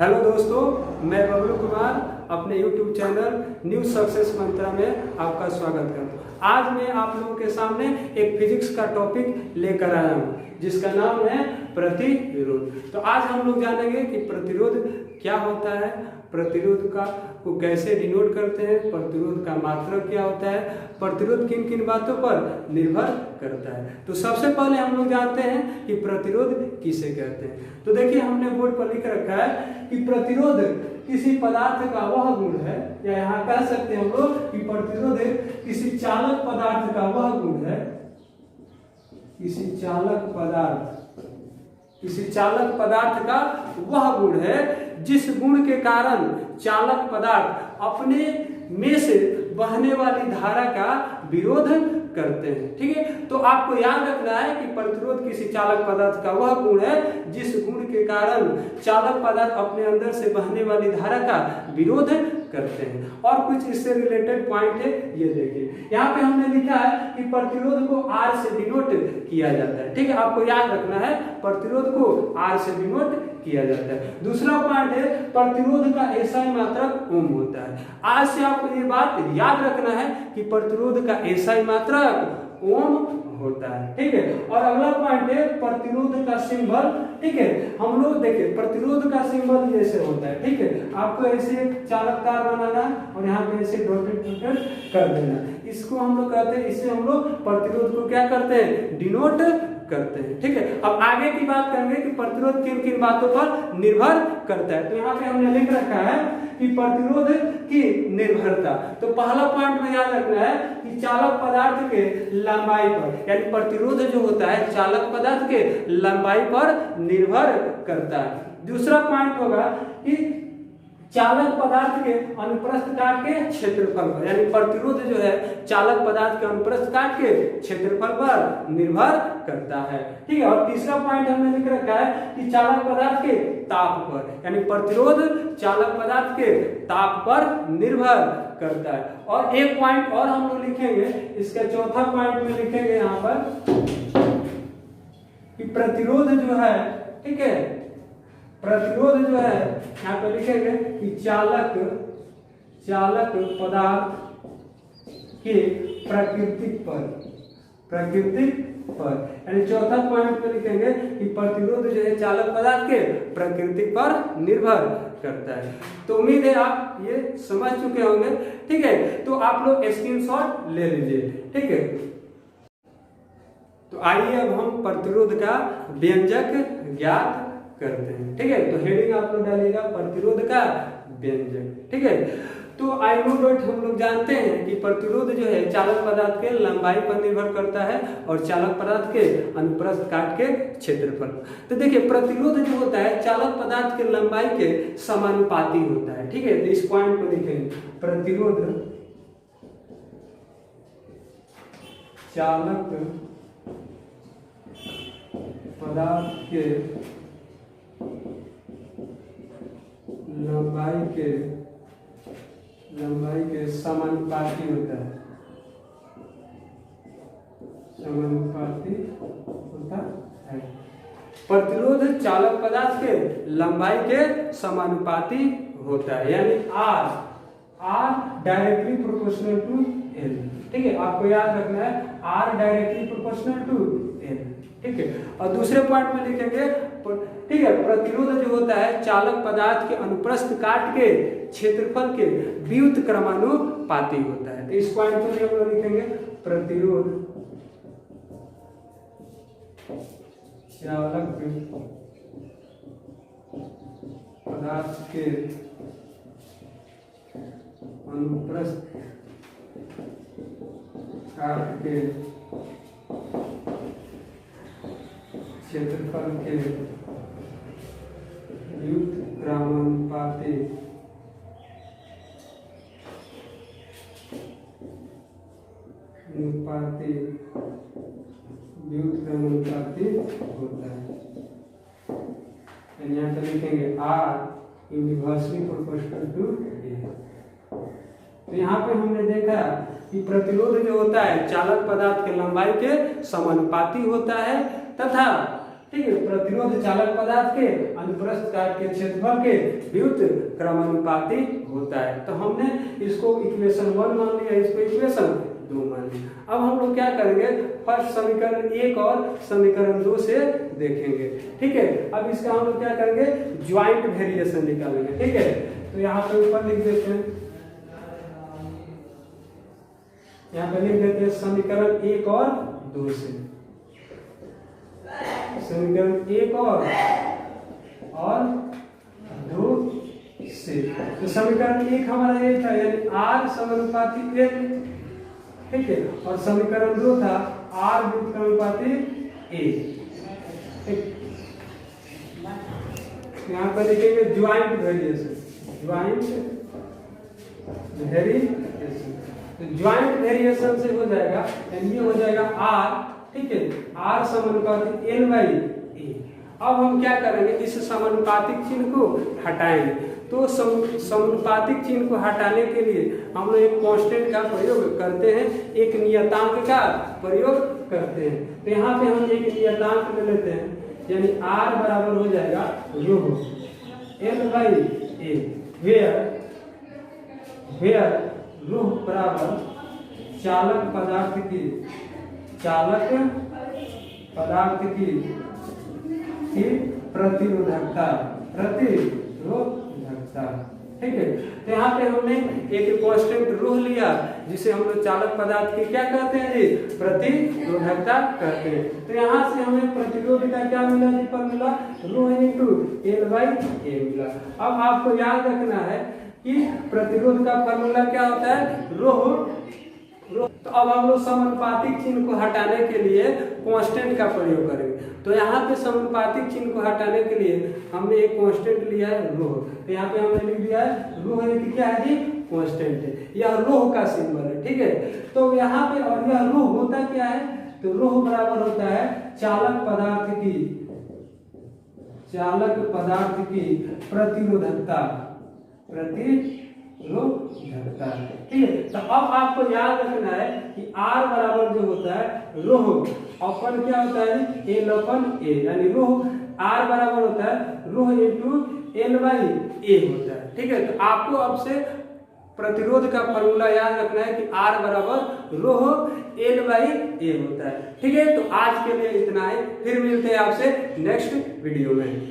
Hello दोस्तों, मैं बबलू कुमार अपने YouTube चैनल न्यू सक्सेस मंत्रा में आपका स्वागत करता हूँ। आज मैं आप लोगों के सामने एक फिजिक्स का टॉपिक लेकर आया हूँ जिसका नाम है प्रतिरोध। तो आज हम लोग जानेंगे कि प्रतिरोध क्या होता है, प्रतिरोध को कैसे डिनोट करते हैं, प्रतिरोध का मात्रक क्या होता है, प्रतिरोध किन किन बातों पर निर्भर करता है। तो सबसे पहले हम लोग जानते हैं कि प्रतिरोध किसे कहते हैं। तो देखिए, हमने बोर्ड पर लिख रखा है कि प्रतिरोध किसी पदार्थ का वह गुण है, या यहाँ कह सकते हैं हम लोग कि प्रतिरोध किसी चालक पदार्थ का वह गुण है, किसी चालक पदार्थ का वह गुण है जिस गुण के कारण चालक पदार्थ अपने में से बहने वाली धारा का विरोध करते हैं। ठीक है, तो आपको याद रखना है कि प्रतिरोध किसी चालक पदार्थ का वह गुण है जिस गुण के कारण चालक पदार्थ अपने अंदर से बहने वाली धारा का विरोध करते हैं। और कुछ इससे रिलेटेड पॉइंट है, ये देखिए यहाँ पे हमने लिखा है कि प्रतिरोध को R से डिनोट किया जाता है। ठीक है, आपको याद रखना है प्रतिरोध को R से डिनोट किया जाता है। दूसरा पॉइंट है प्रतिरोध का एसआई मात्रक ओम होता है। आज से आपको ये बात याद रखना है कि प्रतिरोध का एसआई मात्रक ओम होता है। ठीक है, और अगला पॉइंट है प्रतिरोध का सिंबल। ठीक है, हम लोग देखिए प्रतिरोध का सिंबल जैसे होता है। ठीक है, आपको ऐसे चालक तार बनाना और यहाँ पे ऐसे डॉटेड कर देना, इसको हम लोग कहते हैं, इससे हम लोग प्रतिरोध को क्या करते हैं, डिनोट करते हैं। ठीक है, अब आगे की बात करेंगे कि प्रतिरोध किन किन बातों पर निर्भर करता है। तो यहाँ पे हमने लिख रखा है कि प्रतिरोध की निर्भरता। तो पहला पॉइंट में याद रखना है कि चालक पदार्थ के लंबाई पर, यानी प्रतिरोध जो होता है चालक पदार्थ के लंबाई पर निर्भर करता है। दूसरा पॉइंट होगा कि चालक पदार्थ के अनुप्रस्थ काट के क्षेत्रफल पर, यानी प्रतिरोध जो है चालक पदार्थ के अनुप्रस्थ काट के क्षेत्रफल पर निर्भर करता है। ठीक है, और तीसरा पॉइंट हमने लिख रखा है कि चालक पदार्थ के ताप पर, यानी प्रतिरोध चालक पदार्थ के ताप पर निर्भर करता है। और एक पॉइंट और हम लोग लिखेंगे, इसका चौथा पॉइंट में लिखेंगे यहाँ पर कि प्रतिरोध जो है, ठीक है, प्रतिरोध जो है यहाँ पे लिखेंगे कि चालक पदार्थ के प्राकृतिक पर, यानी चौथा पॉइंट में लिखेंगे कि प्रतिरोध जो है चालक पदार्थ के प्राकृतिक पर निर्भर करता है। तो उम्मीद है आप ये समझ चुके होंगे। ठीक है, तो आप लोग स्क्रीनशॉट ले लीजिए। ठीक है, तो आइए अब हम प्रतिरोध का व्यंजक ज्ञात करते हैं। ठीक है, तो हेडिंग आप लोग डालिएगा प्रतिरोध का व्यंजक। ठीक है, तो आई नो डॉट हम लोग जानते हैं कि प्रतिरोध जो है चालक पदार्थ के लंबाई पर निर्भर करता है और चालक पदार्थ के अनुप्रस्थ काट के क्षेत्रफल। तो देखिए प्रतिरोध जो होता है चालक पदार्थ के लंबाई के समानुपाती होता है। ठीक है, तो इस पॉइंट को देखेंगे, प्रतिरोध चालक पदार्थ के लंबाई के समानुपाती होता है, प्रतिरोध चालक पदार्थ के लंबाई के समानुपाती होता है, यानी R directly proportional to L। ठीक है, आपको याद रखना है R directly proportional to L। ठीक है, और दूसरे पॉइंट में लिखेंगे, ठीक है, प्रतिरोध जो होता है चालक पदार्थ के अनुप्रस्थ काट के क्षेत्रफल के व्युत क्रमानुपाती होता है। तो इस पॉइंट पर हम लोग लिखेंगे प्रतिरोध चालक पदार्थ के अनुप्रस्थ काट के क्षेत्रफल के व्युत क्रमानुपाती होता है। यहाँ पे लिखेंगे R inversely proportional to A। तो यहाँ पे हमने देखा कि प्रतिरोध जो होता है चालक पदार्थ के लंबाई के समानुपाती होता है तथा ठीक है, प्रतिरोध चालक पदार्थ के अनुप्रस्थ काट के क्षेत्रफल के व्युत्क्रम क्रमानुपाती होता है। तो हमने इसको इक्वेशन 1 मान लिया, इसको इक्वेशन 2 मान लिया। अब हम लोग क्या करेंगे, फर्स्ट समीकरण 1 और समीकरण 2 से देखेंगे। ठीक है, अब इसका हम लोग क्या करेंगे, ज्वाइंट वेरिएशन निकालेंगे। ठीक है, तो यहाँ पे ऊपर लिख देते हैं, यहाँ पे लिख देते हैं समीकरण 1 और 2 से, समीकरण 1 और 2 से। तो समीकरण 1 हमारा ये था, यानी R समानुपाती L, ठीक है, और समीकरण 2 था R व्युत्क्रमानुपाती A। यहाँ पर लिखेंगे ज्वाइंट वेरिएशन, ज्वाइंट वेरिएशन। तो ज्वाइंट वेरिएशन से हो जाएगा, यानी ये हो जाएगा R, ठीक है, R समानुपाती L बाई A। अब हम क्या करेंगे, इस समानुपातिक चिन्ह को हटाएंगे। तो समानुपातिक चिन्ह को हटाने के लिए हम लोग एक कांस्टेंट का प्रयोग करते हैं, एक नियतांक का प्रयोग करते हैं। तो यहाँ पे हम एक नियतांक ले लेते हैं, यानी R बराबर हो जाएगा रो L बाई A, वेयर रो बराबर चालक पदार्थ की प्रतिरोधकता। ठीक है, तो यहाँ पे हमने एक कांस्टेंट रो लिया, जिसे हम लोग चालक पदार्थ की क्या कहते हैं जी, प्रतिरोधकता कहते हैं। तो यहाँ से हमें प्रतिरोध का क्या मिला जी, formula rho into L by A मिला। अब आपको याद रखना है कि प्रतिरोध का फॉर्मूला क्या होता है, रो। तो अब हम लोग समानुपातिक चिन्ह को हटाने के लिए कांस्टेंट का प्रयोग करेंगे। तो यहाँ पे समानुपातिक चिन्ह को हटाने के लिए हमने एक कांस्टेंट लिया है रो। तो यहाँ पे हमने लिख दिया है रो है कि क्या है जी, कांस्टेंट है, यह रो का सिंबल है। ठीक है, तो यहाँ पे और यह रो होता क्या है, तो रो बराबर होता है चालक पदार्थ की प्रतिरोधकता। ठीक है, तो अब आपको याद रखना है कि R बराबर जो होता है रो अपन क्या होता है, L अपन A, यानी रो R बराबर होता है रो इनटू L बाई A होता है। ठीक है, तो आपको अब से प्रतिरोध का फॉर्मूला याद रखना है कि R बराबर रो L बाई A होता है। ठीक है, तो आज के लिए इतना है, फिर मिलते हैं आपसे नेक्स्ट वीडियो में।